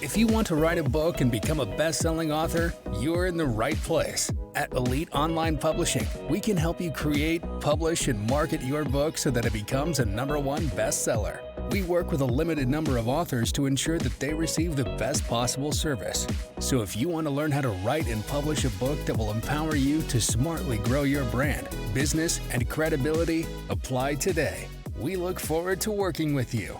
If you want to write a book and become a best-selling author, you're in the right place. At Elite Online Publishing, we can help you create, publish, and market your book so that it becomes a #1 bestseller. We work with a limited number of authors to ensure that they receive the best possible service. So if you want to learn how to write and publish a book that will empower you to smartly grow your brand, business, and credibility, apply today. We look forward to working with you.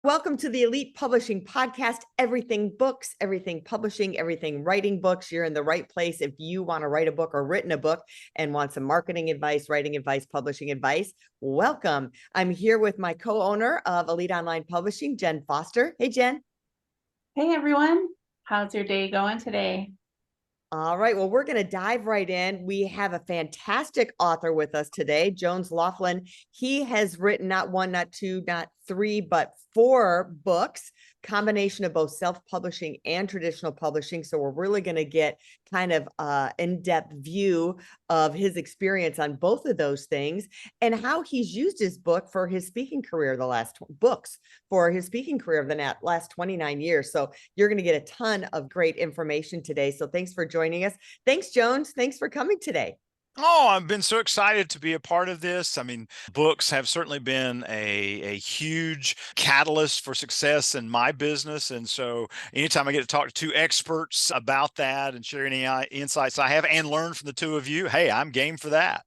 Welcome to the Elite Publishing Podcast. Everything books, everything publishing, everything writing books. You're in the right place if you want to write a book or written a book and want some marketing advice, writing advice, publishing advice. Welcome. I'm here with my co-owner of Elite Online Publishing, Jenn Foster. Hey, Jenn. Hey, everyone. How's your day going today? All right. Well, we're going to dive right in. We have a fantastic author with us today, Jones Loflin. He has written not one, not two, not three, but 4 books, combination of both self-publishing and traditional publishing. So we're really going to get kind of in-depth view of his experience on both of those things and how he's used his book for his speaking career, the last books for his speaking career of the last 29 years. So you're going to get a ton of great information today. So thanks for joining us. Thanks, Jones. Thanks for coming today. Oh, I've been so excited to be a part of this. I mean, books have certainly been a huge catalyst for success in my business. And so anytime I get to talk to 2 experts about that and share any insights I have and learn from the 2 of you, hey, I'm game for that.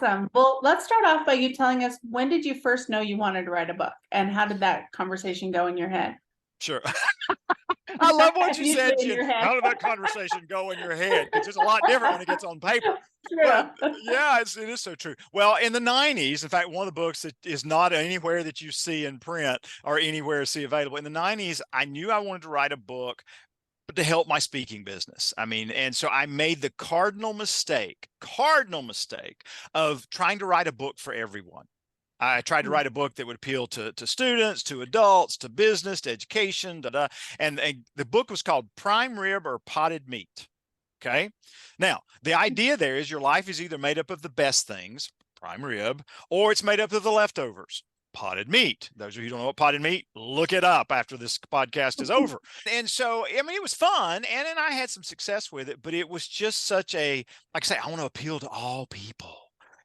Awesome. Well, let's start off by you telling us, when did you first know you wanted to write a book, and how did that conversation go in your head? Sure. I love what you said, In your Jen. head. How did that conversation go in your head? Because it's a lot different when it gets on paper. True. But yeah, it is so true. Well, in the 90s, in fact, one of the books that is not anywhere that you see in print or anywhere see available. In the 90s, I knew I wanted to write a book to help my speaking business. I mean, and so I made the cardinal mistake of trying to write a book for everyone. I tried to write a book that would appeal to students, to adults, to business, to education, and the book was called Prime Rib or Potted Meat. Okay. Now, the idea there is your life is either made up of the best things, prime rib, or it's made up of the leftovers, potted meat. Those of you who don't know what potted meat, look it up after this podcast is over. And so, I mean, it was fun, and then I had some success with it, but it was just such a, like I say, I want to appeal to all people.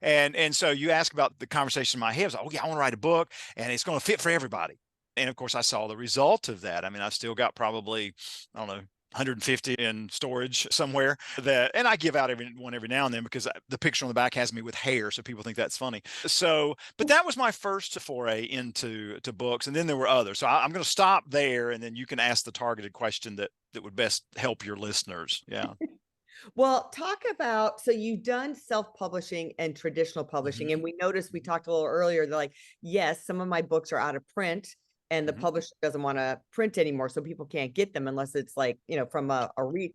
And so you ask about the conversation in my head. I was like, oh yeah, I want to write a book and it's going to fit for everybody. And of course I saw the result of that. I mean, I've still got probably, I don't know, 150 in storage somewhere and I give out one every now and then because the picture on the back has me with hair. So people think that's funny. So, but that was my first foray into books. And then there were others. So I'm going to stop there and then you can ask the targeted question that would best help your listeners. Yeah. Well, talk about, so you've done self-publishing and traditional publishing, and we noticed, we talked a little earlier, they're like, yes, some of my books are out of print and the publisher doesn't want to print anymore. So people can't get them unless it's like, from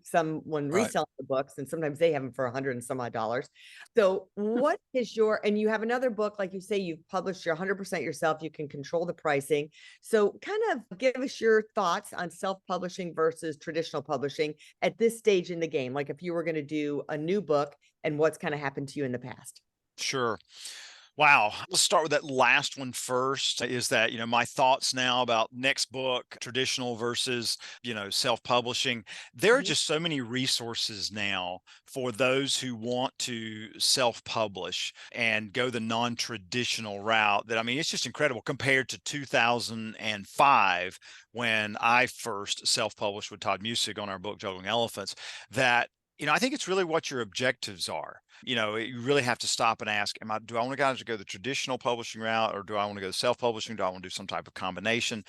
someone reselling the books, and sometimes they have them for $100 and some odd dollars. So what is and you have another book, like you say, you've published your 100% yourself, you can control the pricing. So kind of give us your thoughts on self-publishing versus traditional publishing at this stage in the game. Like if you were going to do a new book and what's kind of happened to you in the past. Sure. Wow. Let's start with that last one first, is that, my thoughts now about next book, traditional versus, self-publishing. There are just so many resources now for those who want to self-publish and go the non-traditional route that, I mean, it's just incredible compared to 2005 when I first self-published with Todd Music on our book, Juggling Elephants, that I think it's really what your objectives are. You really have to stop and ask, do I want to go the traditional publishing route, or do I want to go self-publishing? Do I want to do some type of combination?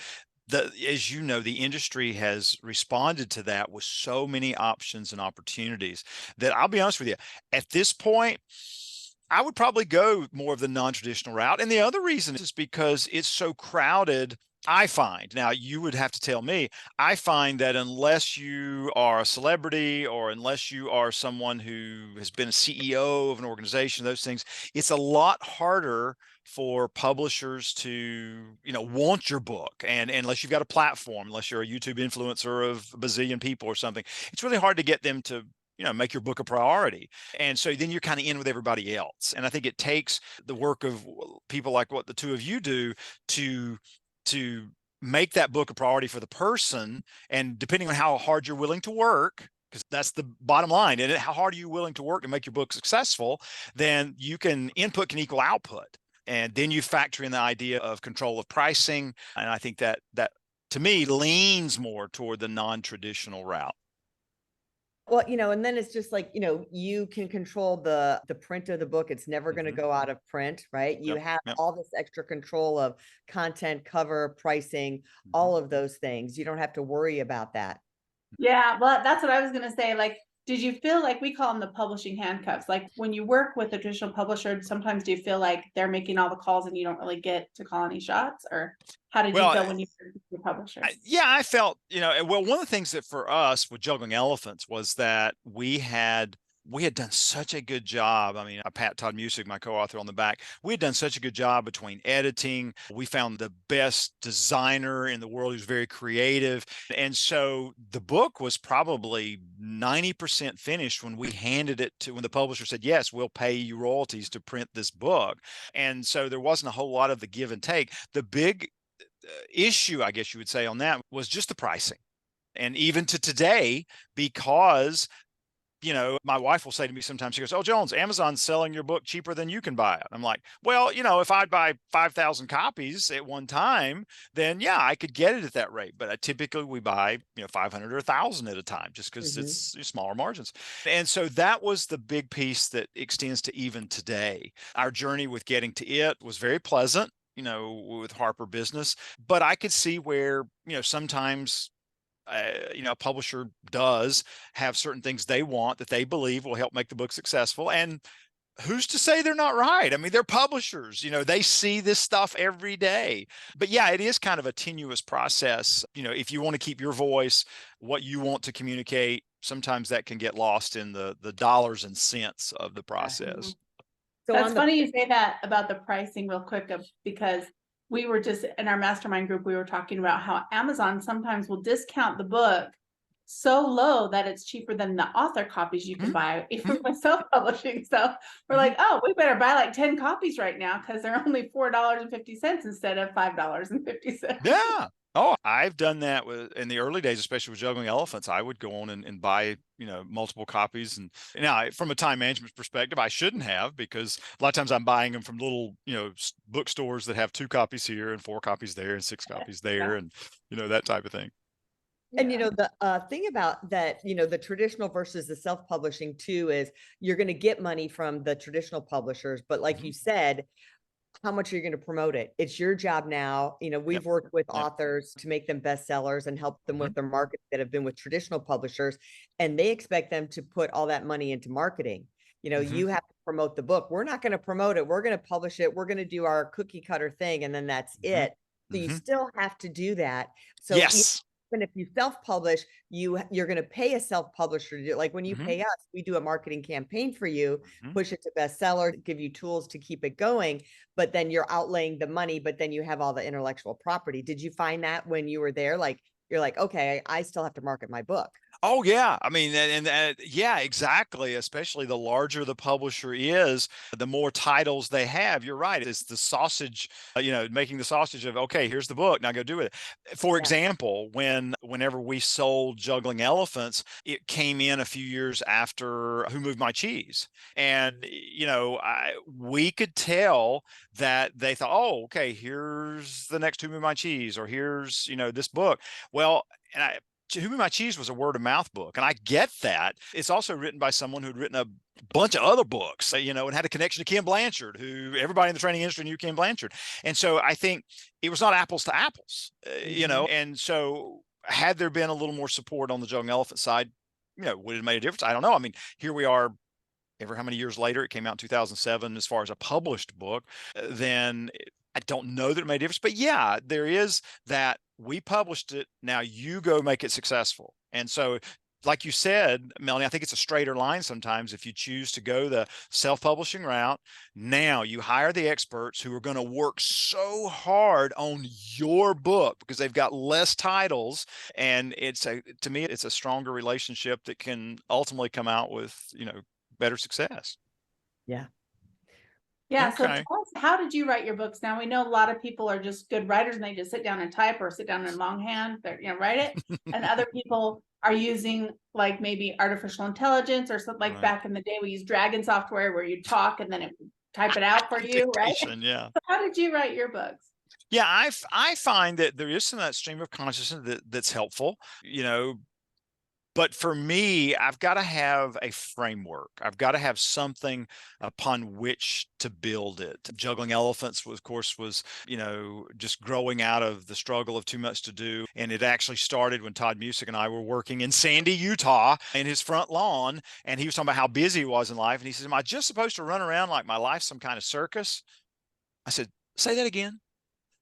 As you know, the industry has responded to that with so many options and opportunities that I'll be honest with you, at this point, I would probably go more of the non-traditional route. And the other reason is because it's so crowded. I find, now you would have to tell me, I find that unless you are a celebrity or unless you are someone who has been a CEO of an organization, those things, it's a lot harder for publishers to, want your book. And unless you've got a platform, unless you're a YouTube influencer of a bazillion people or something, it's really hard to get them to make your book a priority. And so then you're kind of in with everybody else. And I think it takes the work of people like what the two of you do to make that book a priority for the person. And depending on how hard you're willing to work, because that's the bottom line, and how hard are you willing to work to make your book successful, then input can equal output. And then you factor in the idea of control of pricing. And I think that to me leans more toward the non-traditional route. Well, and then it's just like, you can control the print of the book. It's never going to go out of print, right? You have all this extra control of content, cover, pricing, all of those things. You don't have to worry about that. Yeah, well, that's what I was going to say. Like, did you feel like, we call them the publishing handcuffs? Like when you work with a traditional publisher, sometimes do you feel like they're making all the calls and you don't really get to call any shots? Or how did you feel when you worked with your publishers? I felt, well, one of the things that for us with Juggling Elephants was that we had done such a good job. I mean, Pat Todd Music, my co-author on the back, we had done such a good job between editing. We found the best designer in the world who's very creative. And so the book was probably 90% finished when we handed it when the publisher said, yes, we'll pay you royalties to print this book. And so there wasn't a whole lot of the give and take. The big issue, I guess you would say, on that was just the pricing. And even to today, because my wife will say to me sometimes, she goes, "Oh, Jones, Amazon's selling your book cheaper than you can buy it." I'm like, well, if I'd buy 5,000 copies at one time, then yeah, I could get it at that rate. But typically we buy, 500 or 1,000 at a time, just because it's smaller margins. And so that was the big piece that extends to even today. Our journey with getting to it was very pleasant, with Harper Business, but I could see where, sometimes a publisher does have certain things they want that they believe will help make the book successful. And who's to say they're not right? I mean, they're publishers, they see this stuff every day. But yeah, it is kind of a tenuous process. If you want to keep your voice, what you want to communicate, sometimes that can get lost in the dollars and cents of the process. So that's funny you say that about the pricing real quick, because we were just in our mastermind group, we were talking about how Amazon sometimes will discount the book so low that it's cheaper than the author copies you can buy, even with self-publishing. So we're like, oh, we better buy like 10 copies right now because they're only $4.50 instead of $5.50. Yeah. Oh, I've done that in the early days, especially with Juggling Elephants. I would go on and buy, multiple copies. And now from a time management perspective, I shouldn't have, because a lot of times I'm buying them from little, bookstores that have 2 copies here and 4 copies there and 6 copies there, and, that type of thing. And, the thing about that, the traditional versus the self-publishing too, is you're going to get money from the traditional publishers. But like you said, how much are you going to promote it? It's your job now. We've worked with authors to make them bestsellers and help them with their market that have been with traditional publishers, and they expect them to put all that money into marketing. You have to promote the book. We're not going to promote it. We're going to publish it. We're going to do our cookie cutter thing, and then that's it. So you still have to do that. So yes. Even if you self-publish, you're going to pay a self-publisher to do it. Like when you pay us, we do a marketing campaign for you, push it to bestseller, give you tools to keep it going, but then you're outlaying the money, but then you have all the intellectual property. Did you find that when you were there? Like, you're like, okay, I still have to market my book. Oh yeah. I mean, and yeah, exactly. Especially the larger the publisher is, the more titles they have. You're right. It's the sausage, making the sausage of, okay, here's the book, now go do it. For example, whenever we sold Juggling Elephants, it came in a few years after Who Moved My Cheese. And, we could tell that they thought, oh, okay, here's the next Who Moved My Cheese, or here's, this book. Well, and Who Moved My Cheese was a word of mouth book. And I get that. It's also written by someone who'd written a bunch of other books, and had a connection to Ken Blanchard, who everybody in the training industry knew Ken Blanchard. And so I think it was not apples to apples, and so had there been a little more support on the Juggling Elephant side, would it have made a difference? I don't know. I mean, here we are, ever how many years later. It came out in 2007 as far as a published book. Then I don't know that it made a difference, but yeah, there is that. We published it. Now you go make it successful. And so, like you said, Melanie, I think it's a straighter line sometimes if you choose to go the self-publishing route. Now you hire the experts who are going to work so hard on your book because they've got less titles. And to me, it's a stronger relationship that can ultimately come out with, better success. Yeah. Yeah. So Okay. tell us, how did you write your books? Now we know a lot of people are just good writers and they just sit down and type or sit down in longhand, write it. And other people are using like maybe artificial intelligence or something, like Right. back in the day we used Dragon software where you talk and then it would type it out for you, right? Dictation, yeah. So how did you write your books? Yeah, I find that there is some of that stream of consciousness that's helpful, you know, but for me, I've got to have a framework. I've got to have something upon which to build it. Juggling Elephants, of course, was, just growing out of the struggle of too much to do. And it actually started when Todd Music and I were working in Sandy, Utah, in his front lawn. And he was talking about how busy he was in life. And he says, "Am I just supposed to run around like my life's some kind of circus?" I said, "Say that again."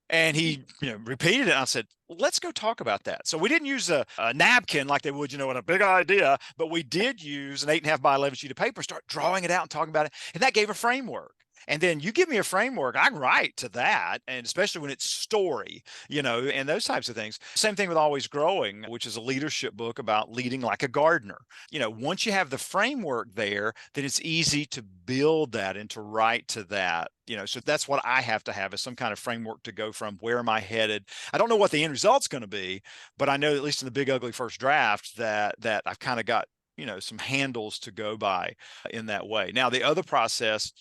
And he, repeated it. And I said, "Let's go talk about that." So we didn't use a napkin like they would, in a big idea, but we did use an 8.5 by 11 sheet of paper and start drawing it out and talking about it. And that gave a framework. And then you give me a framework, I can write to that. And especially when it's story, and those types of things. Same thing with Always Growing, which is a leadership book about leading like a gardener. Once you have the framework there, then it's easy to build that and to write to that. So that's what I have to have, is some kind of framework to go from. Where am I headed? I don't know what the end result's going to be, but I know, at least in the big ugly first draft, that I've kind of got, some handles to go by in that way. Now, the other process,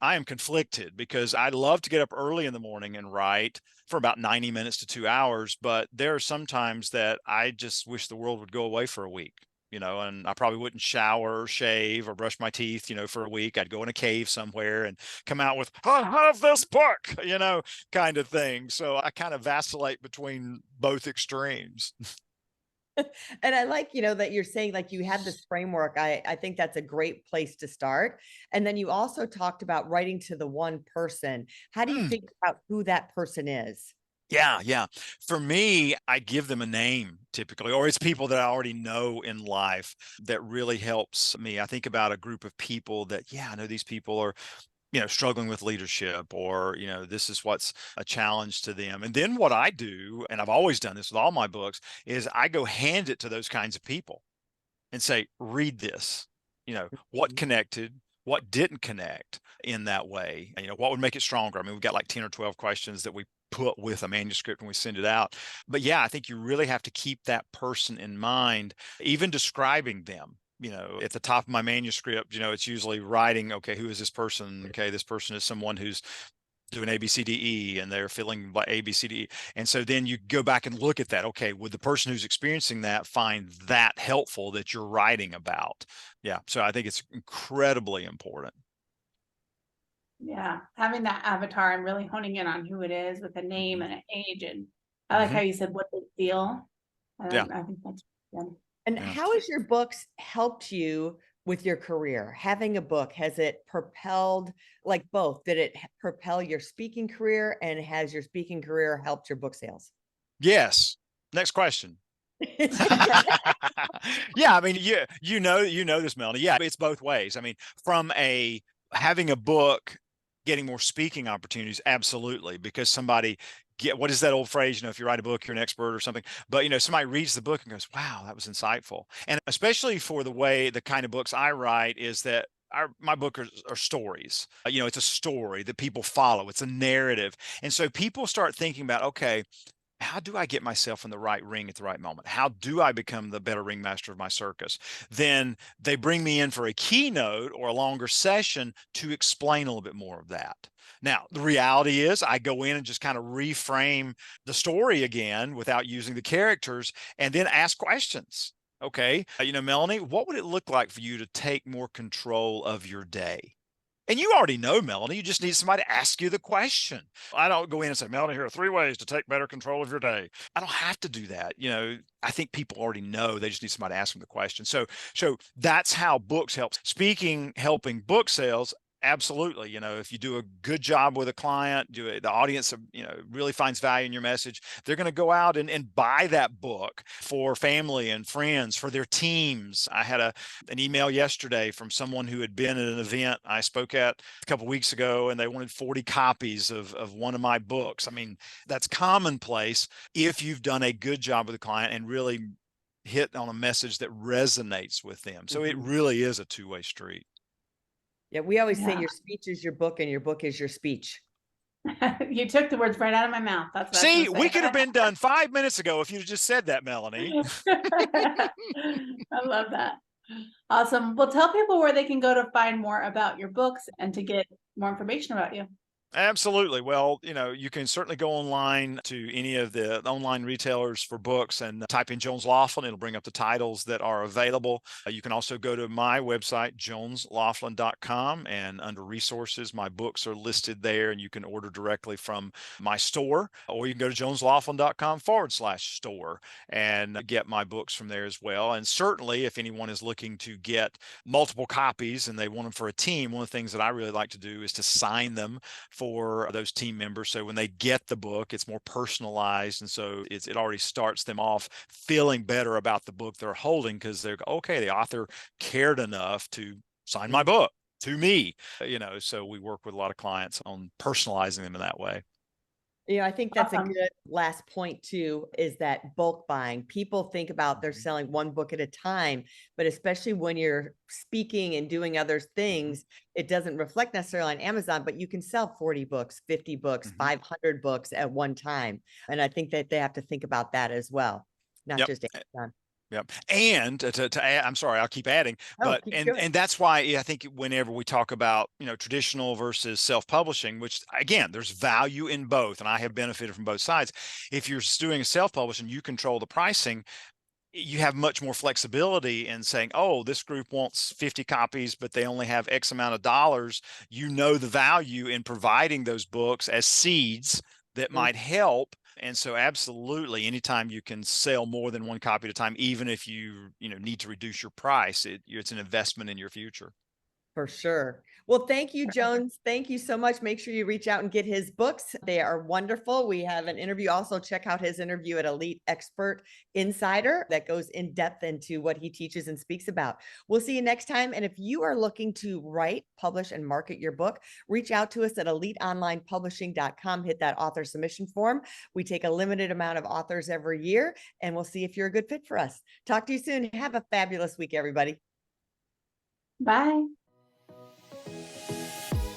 I am conflicted because I love to get up early in the morning and write for about 90 minutes to 2 hours. But there are some times that I just wish the world would go away for a week, and I probably wouldn't shower, shave, or brush my teeth, for a week. I'd go in a cave somewhere and come out with, "I have this book," kind of thing. So I kind of vacillate between both extremes. And I like, that you're saying like you had this framework. I think that's a great place to start. And then you also talked about writing to the one person. How do you think about who that person is? Yeah, yeah. For me, I give them a name typically, or it's people that I already know in life that really helps me. I think about a group of people that, yeah, I know these people are, struggling with leadership, or, this is what's a challenge to them. And then what I do, and I've always done this with all my books, is I go hand it to those kinds of people and say, "Read this, what Mhm. connected, what didn't connect in that way, what would make it stronger." I mean, we've got like 10 or 12 questions that we put with a manuscript when we send it out. But yeah, I think you really have to keep that person in mind, even describing them. At the top of my manuscript, it's usually writing, okay, who is this person? Okay, this person is someone who's doing A, B, C, D, E, and they're feeling like A, B, C, D, E. And so then you go back and look at that. Okay, would the person who's experiencing that find that helpful that you're writing about? Yeah. So I think it's incredibly important. Yeah, having that avatar and really honing in on who it is with a name Mhm. and an age. And I like how Mhm. you said what they feel. Yeah. I think that's good. And Yeah. how has your books helped you with your career? Having a book, has it propelled, like both? Did it propel your speaking career, and has your speaking career helped your book sales? Yes. Next question. Yeah, I mean, you know this, Melanie. Yeah, it's both ways. I mean, from having a book, getting more speaking opportunities, absolutely, because somebody what is that old phrase? If you write a book, you're an expert or something. But somebody reads the book and goes, "Wow, that was insightful." And especially for the kind of books I write, is that my book are stories. It's a story that people follow. It's a narrative, and so people start thinking about, okay, how do I get myself in the right ring at the right moment? How do I become the better ringmaster of my circus? Then they bring me in for a keynote or a longer session to explain a little bit more of that. Now, the reality is I go in and just kind of reframe the story again without using the characters, and then ask questions. Okay, Melanie, what would it look like for you to take more control of your day? And you already know, Melanie, you just need somebody to ask you the question. I don't go in and say, "Melanie, here are 3 ways to take better control of your day." I don't have to do that. I think people already know. They just need somebody to ask them the question. So that's how books help. Speaking, helping book sales. Absolutely. If you do a good job with a client, the audience, really finds value in your message, they're going to go out and buy that book for family and friends, for their teams. I had an email yesterday from someone who had been at an event I spoke at a couple of weeks ago, and they wanted 40 copies of one of my books. I mean, that's commonplace if you've done a good job with a client and really hit on a message that resonates with them. So it Mhm. really is a two-way street. Yeah, we always say Yeah. your speech is your book and your book is your speech. You took the words right out of my mouth. That's what I See, was gonna we say. could have been done 5 minutes ago if you'd just said that, Melanie. I love that. Awesome. Well, tell people where they can go to find more about your books and to get more information about you. Absolutely. Well, you can certainly go online to any of the online retailers for books and type in Jones Loflin. It'll bring up the titles that are available. You can also go to my website, jonesloflin.com, and under resources, my books are listed there, and you can order directly from my store, or you can go to jonesloflin.com/store and get my books from there as well. And certainly, if anyone is looking to get multiple copies and they want them for a team, one of the things that I really like to do is to sign them for those team members. So when they get the book, it's more personalized. And so it already starts them off feeling better about the book they're holding, because they're, okay, the author cared enough to sign my book to me, so we work with a lot of clients on personalizing them in that way. I think that's a Awesome. good last point too, is that bulk buying. People think about they're selling one book at a time, but especially when you're speaking and doing other things, it doesn't reflect necessarily on Amazon, but you can sell 40 books, 50 books, 500 books at one time. And I think that they have to think about that as well, not Yep. just Amazon. Yep. And to add, I'm sorry, I'll keep adding, but keep and going. and that's why I think whenever we talk about, traditional versus self-publishing, which again, there's value in both, and I have benefited from both sides. If you're doing a self-publishing, you control the pricing. You have much more flexibility in saying, oh, this group wants 50 copies, but they only have X amount of dollars. The value in providing those books as seeds that might help. And so absolutely, anytime you can sell more than one copy at a time, even if you need to reduce your price, it's an investment in your future. For sure. Well, thank you, Jones. Thank you so much. Make sure you reach out and get his books. They are wonderful. We have an interview. Also, check out his interview at Elite Expert Insider that goes in depth into what he teaches and speaks about. We'll see you next time. And if you are looking to write, publish, and market your book, reach out to us at eliteonlinepublishing.com. Hit that author submission form. We take a limited amount of authors every year, and we'll see if you're a good fit for us. Talk to you soon. Have a fabulous week, everybody. Bye.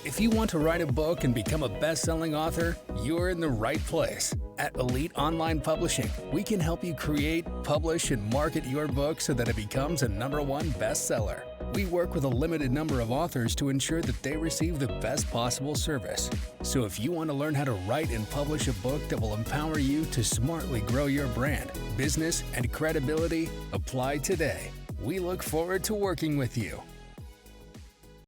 If you want to write a book and become a best-selling author, you're in the right place. At Elite Online Publishing, we can help you create, publish, and market your book so that it becomes a #1 bestseller. We work with a limited number of authors to ensure that they receive the best possible service. So if you want to learn how to write and publish a book that will empower you to smartly grow your brand, business, and credibility, apply today. We look forward to working with you.